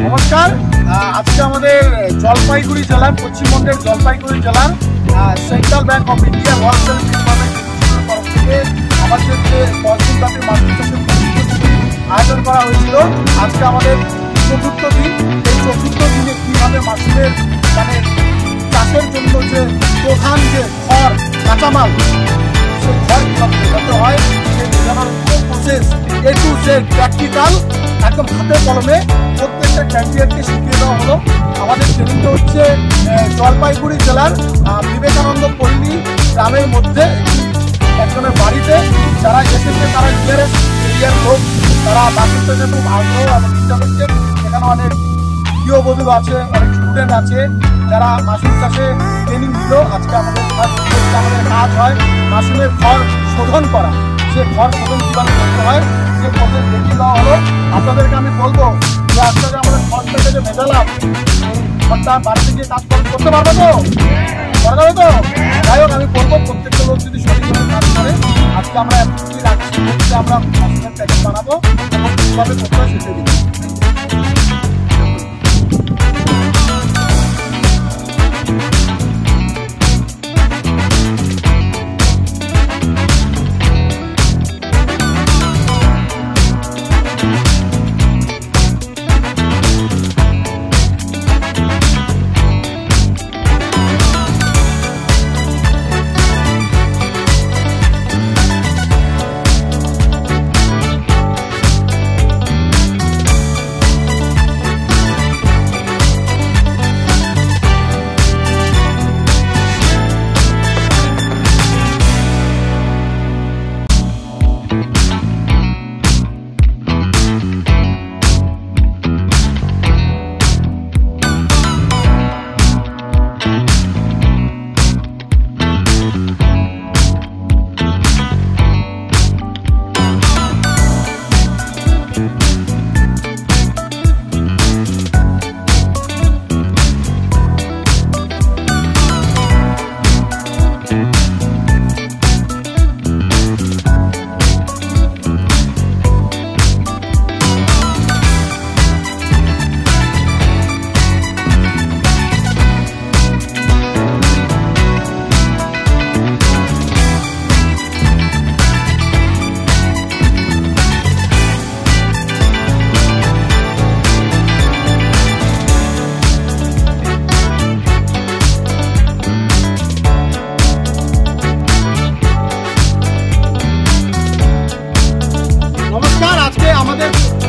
নমস্কার, আজকে আমাদের জলপাইগুড়ি জেলার পশ্চিমবঙ্গের জলপাইগুড়ি জেলার central bank of India wholesale ডিপার্টমেন্টের তরফ থেকে আমাদের যে 10 দিনব্যাপী মাছুর চাষের আয়োজন করা হয়েছিল। আজকে আমাদের চতুর্থ দিন। এই চতুর্থ দিনে কীভাবে মাছুরের মানে চাষের জন্য যে প্রধান যে খড় কাঁচামাল, সেই খড় কীভাবে বোঝাতে হয় সেই বোঝানোর process A to Z practical একদম হাতে কলমে প্রত্যেকটা ক্যান্ডিডেটকে শিখিয়ে দেওয়া হলো। আমাদের ট্রেনিংটা হচ্ছে জলপাইগুড়ি জেলার বিবেকানন্দ পল্লী গ্রামের মধ্যে একজনের বাড়িতে। যারা এসেছে তারা নিয়ারেস্ট এরিয়ার লোক, তারা মাছুর চাষে খুব আগ্রহ এবং ইন্টারেস্টেড। এখানে অনেক গৃহবধূ আছে, অনেক স্টুডেন্ট আছে যারা মাছুর চাষে ট্রেনিং দিল। আজকে আমাদের কাজ হয় মাছুরের খড় শোধন করা। সে খড় শোধন কীভাবে করতে হয় সে প্রসেস দেখিয়ে দেওয়া হলো। আপনাদেরকে আমি বলবো যে আজকে আমাদের খড়টাকে যে ভেজালাম, খড়টা বাড়িতে গিয়ে কাজ করতে পারবে তো? করা যাবে তো? যাই হোক, আমি বলবো প্রত্যেকটা লোক যদি সঠিকভাবে কাজ করে। আজকে আমরা অ্যাক্টিভিটি রাখছি, আমরা মাছুরের প্যাকেট বানাবো এবং কীভাবে করতে হয় সেটা দিচ্ছি।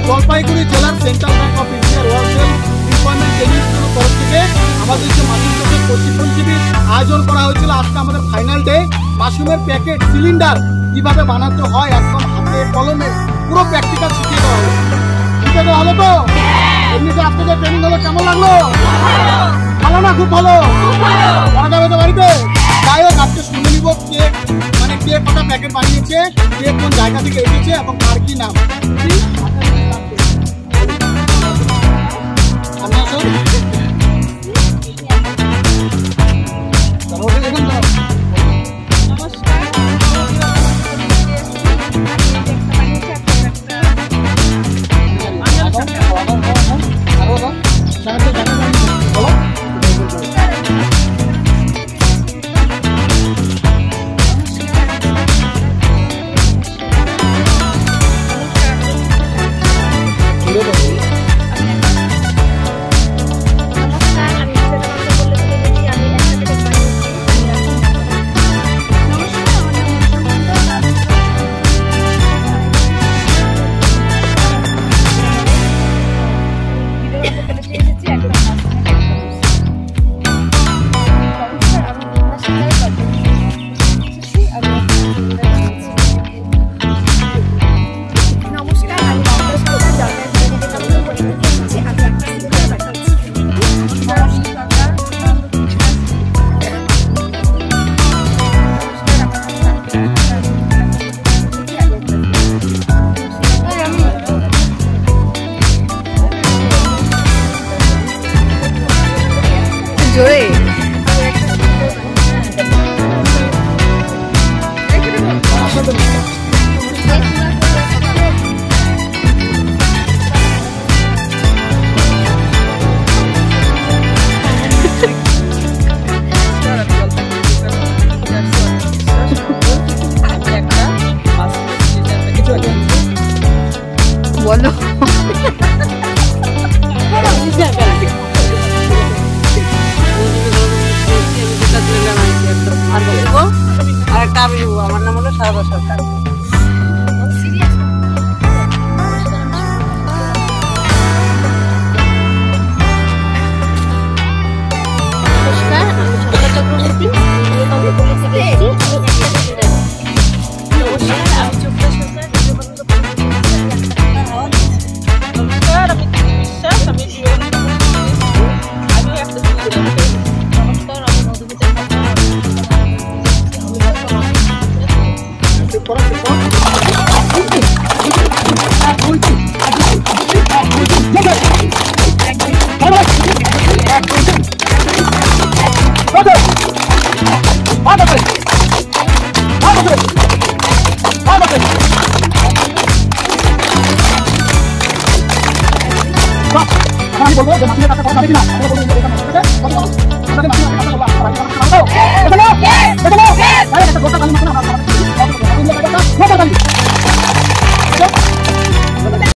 জলপাইগুড়ি জেলার সেন্ট্রাল ব্যাংক অফ ইন্ডিয়ার হোলসেল ডিপার্টমেন্ট ট্রেনিংগুলোর তরফ থেকে আমাদের যে মাছুর চাষের প্রশিক্ষণ শিবির আয়োজন করা হয়েছিল। আজকে আমাদের ফাইনাল ডে। মাশরুমের প্যাকেট সিলিন্ডার কীভাবে বানাতে হয় একদম হাতে কলমে পুরো প্র্যাকটিক্যাল শিখিয়ে দেওয়া হলো। ঠিক আছে, হলো তো? এমনিতে আজকে যে ট্রেনিং হলো কেমন লাগলো? ভালো না? খুব ভালো। করা যাবে তো বাড়িতে? যাই হোক, আজকে শুনে নিব কে কটা প্যাকেট বানিয়েছে, কে কোন জায়গা থেকে এসেছে এবং কার কি নাম। বলো আরেকটা আমি আমার নাম হলো সারদা সরকার। নমস্কার, আমি সরকার চক্রবর্তী। নমস্কার, আমি চোপড়া সরকার। নমস্কার, আমি বিশ্বাস। আমি একটা নমস্কার, আমি মধুমিতা। আমি বলবো যে মাসির কাছে কথা বলি না, আমি বলবো যে এটা মাসির কাছে কথা বলো।